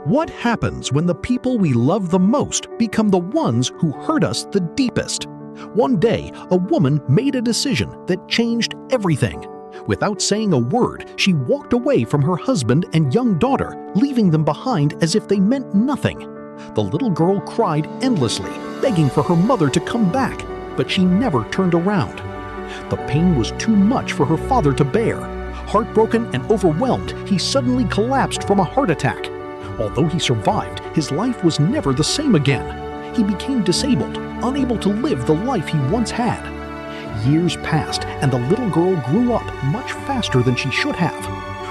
What happens when the people we love the most become the ones who hurt us the deepest? One day, a woman made a decision that changed everything. Without saying a word, she walked away from her husband and young daughter, leaving them behind as if they meant nothing. The little girl cried endlessly, begging for her mother to come back, but she never turned around. The pain was too much for her father to bear. Heartbroken and overwhelmed, he suddenly collapsed from a heart attack. Although he survived, his life was never the same again. He became disabled, unable to live the life he once had. Years passed, and the little girl grew up much faster than she should have.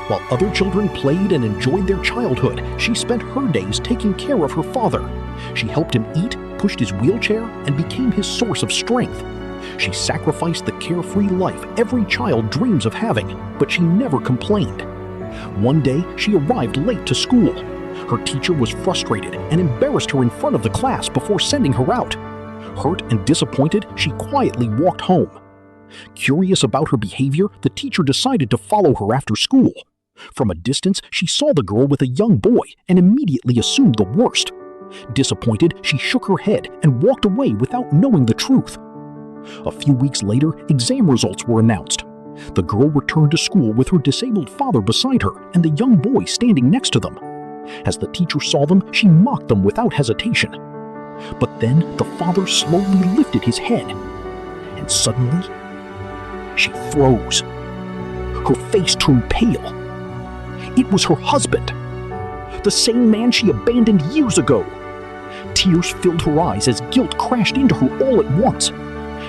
While other children played and enjoyed their childhood, she spent her days taking care of her father. She helped him eat, pushed his wheelchair, and became his source of strength. She sacrificed the carefree life every child dreams of having, but she never complained. One day, she arrived late to school. Her teacher was frustrated and embarrassed her in front of the class before sending her out. Hurt and disappointed, she quietly walked home. Curious about her behavior, the teacher decided to follow her after school. From a distance, she saw the girl with a young boy and immediately assumed the worst. Disappointed, she shook her head and walked away without knowing the truth. A few weeks later, exam results were announced. The girl returned to school with her disabled father beside her and the young boy standing next to them. As the teacher saw them, she mocked them without hesitation. But then the father slowly lifted his head, and suddenly, she froze. Her face turned pale. It was her husband, the same man she abandoned years ago. Tears filled her eyes as guilt crashed into her all at once.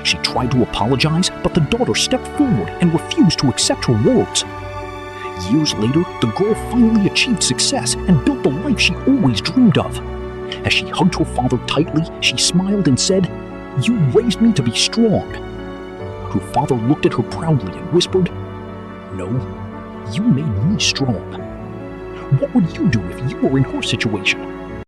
She tried to apologize, but the daughter stepped forward and refused to accept her words. Years later, the girl finally achieved success and built the life she always dreamed of. As she hugged her father tightly, she smiled and said, "You raised me to be strong." Her father looked at her proudly and whispered, "No, you made me strong." What would you do if you were in her situation?